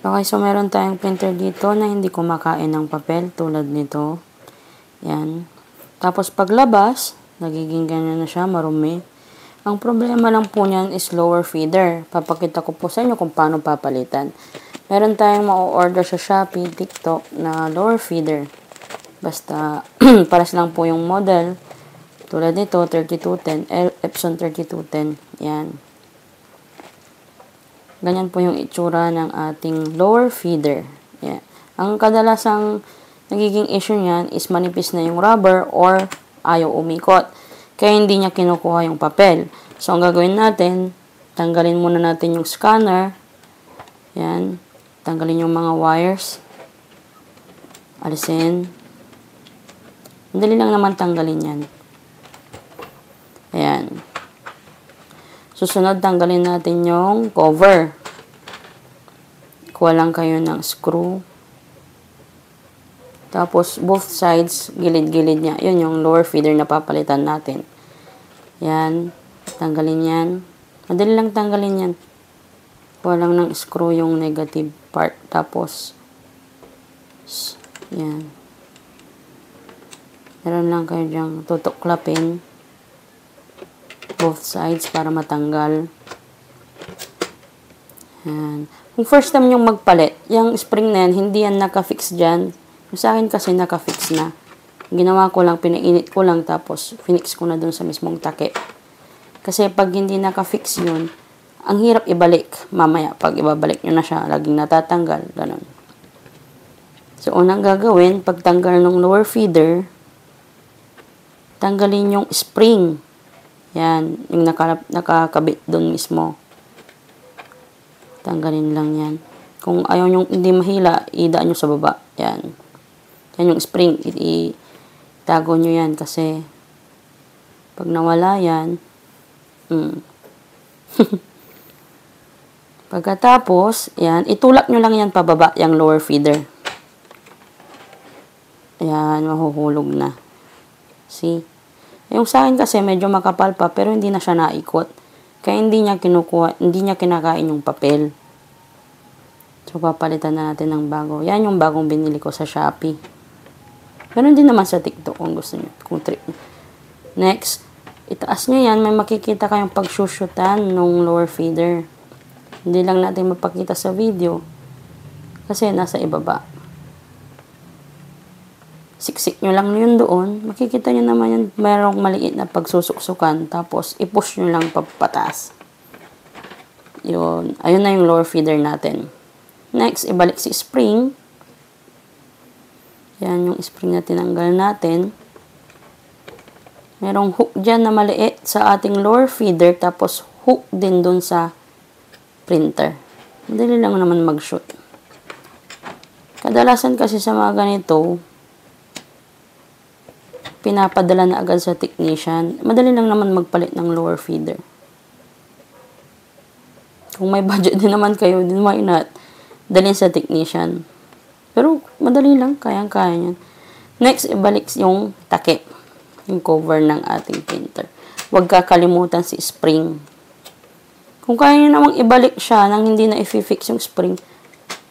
Okay, so meron tayong printer dito na hindi kumakain ng papel tulad nito. Yan. Tapos paglabas, nagiging ganyan na siya, marumi. Ang problema lang po niyan is lower feeder. Papakita ko po sa inyo kung paano papalitan. Meron tayong ma-order sa Shopee, TikTok na lower feeder. Basta, paras lang po yung model. Tulad nito, 3210, Epson 3210. Yan. Ganyan po yung itsura ng ating lower feeder. Yan. Ang kadalasang nagiging issue niyan is manipis na yung rubber or ayaw umikot. Kaya hindi niya kinukuha yung papel. So, ang gagawin natin, tanggalin muna natin yung scanner. Yan. Tanggalin yung mga wires. Alisin. Madali lang naman tanggalin yan. Ayan. Susunod, tanggalin natin yung cover. Kuha lang kayo ng screw. Tapos, both sides, gilid-gilid niya. Yun yung lower feeder na papalitan natin. Yan. Tanggalin yan. Madali lang tanggalin yan. Kuha lang ng screw yung negative part. Tapos, yan. Meron lang kayo dyang tutuklapin. Both sides para matanggal. Yan. Kung first time yung magpalit, yung spring na yan, hindi yan naka-fix dyan. Sa akin kasi naka-fix na. Ginawa ko lang, pinainit ko lang, tapos finix ko na dun sa mismong takip. Kasi pag hindi naka-fix yun, ang hirap ibalik. Mamaya, pag ibabalik nyo na siya, laging natatanggal. Ganun. So, unang gagawin, pagtanggal ng lower feeder, tanggalin yung spring. Yan, yung nakakabit doon mismo. Tanggalin lang yan. Kung ayaw nyo hindi mahila, idaan nyo sa baba. Yan. Yan yung spring. Itago nyo yan kasi pag nawala yan, pagkatapos, yan, itulak nyo lang yan pababa, yung lower feeder. Yan, mahuhulog na. See? Yung sa akin kasi medyo makapal pa pero hindi na siya naikot. Kaya hindi niya kinukuha, hindi niya kinakain yung papel. So papalitan na natin ng bago. Yan yung bagong binili ko sa Shopee. Meron din naman sa TikTok kung gusto niyo, kung trick. Next, itaas niyo yan, may makikita kayong pagsusyutan ng lower feeder. Hindi lang natin mapakita sa video kasi nasa ibaba. Siksik nyo lang yun doon, makikita nyo naman yan, mayroong maliit na pagsusuksukan, tapos i-push nyo lang papatas. Yun, ayun na yung lower feeder natin. Next, ibalik si spring. Yan yung spring na tinanggal natin. Merong hook dyan na maliit sa ating lower feeder, tapos hook din doon sa printer. Madali lang naman mag-shoot. Kadalasan kasi sa mga ganito, pinapadala na agad sa technician. Madali lang naman magpalit ng lower feeder. Kung may budget din naman kayo, then why not? Dalhin sa technician. Pero madali lang, kayang-kaya yan. Next, ibalik yung takip. Yung cover ng ating printer. Huwag kakalimutan si spring. Kung kaya nyo namang ibalik siya nang hindi na i-fix yung spring,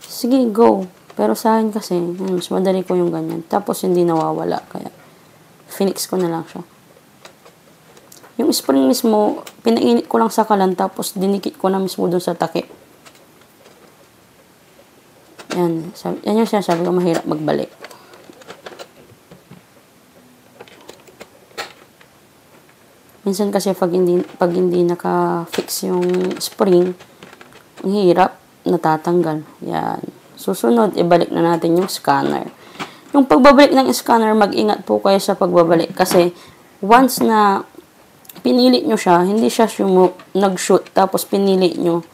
sige, go. Pero sa akin kasi, mas madali ko yung ganyan. Tapos hindi nawawala, kaya finix ko na lang siya. Yung spring mismo, pinainit ko lang sa kalan, tapos dinikit ko na mismo dun sa takip. Yan. Yan yung sinasabi ko, mahirap magbalik. Minsan kasi pag hindi naka-fix yung spring, ang hirap, natatanggal. Yan. Susunod, ibalik na natin yung scanner. Yung pagbabalik ng scanner, mag-ingat po kayo sa pagbabalik. Kasi, once na pinili nyo siya, hindi siya nag-shoot, tapos pinili nyo,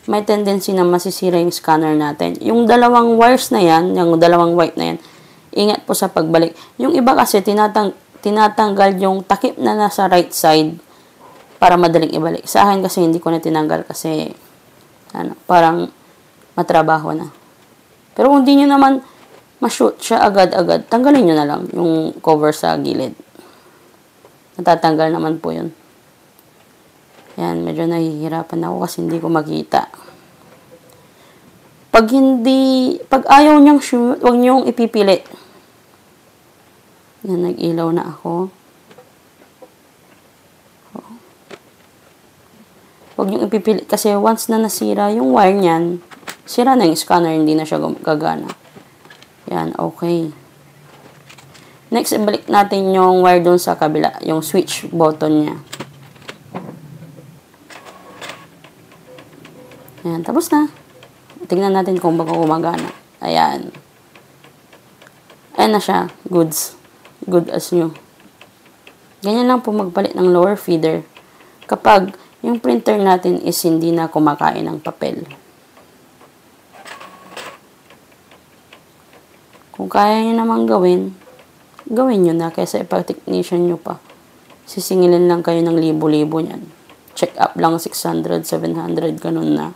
may tendency na masisira yung scanner natin. Yung dalawang wires na yan, yung dalawang white na yan, ingat po sa pagbalik. Yung iba kasi, tinatanggal yung takip na nasa right side para madaling ibalik. Sa akin kasi, hindi ko na tinanggal kasi, parang matrabaho na. Pero kung di nyo naman ma-shoot siya agad-agad, tanggalin nyo na lang yung cover sa gilid. Natatanggal naman po yun. Yan, medyo nahihirapan ako kasi hindi ko makita. Pag ayaw niyang shoot, huwag niyong ipipilit. Yan, nag-ilaw na ako. Huwag niyong ipipilit kasi once na nasira yung wire niyan, sira na yung scanner, hindi na siya gagana. Yan, okay. Next, ibalik natin yung wire doon sa kabila, yung switch button niya. Ayan, tapos na. Tingnan natin kung baka gumagana. Ayan. Ayan na siya. Goods. Good as new. Ganyan lang po magpalit ng lower feeder kapag yung printer natin is hindi na kumakain ng papel. Kung kaya nyo namang gawin nyo na kaysa ipag-technician nyo pa. Sisingilin lang kayo ng libo-libo niyan. Check up lang 600, 700, ganun na.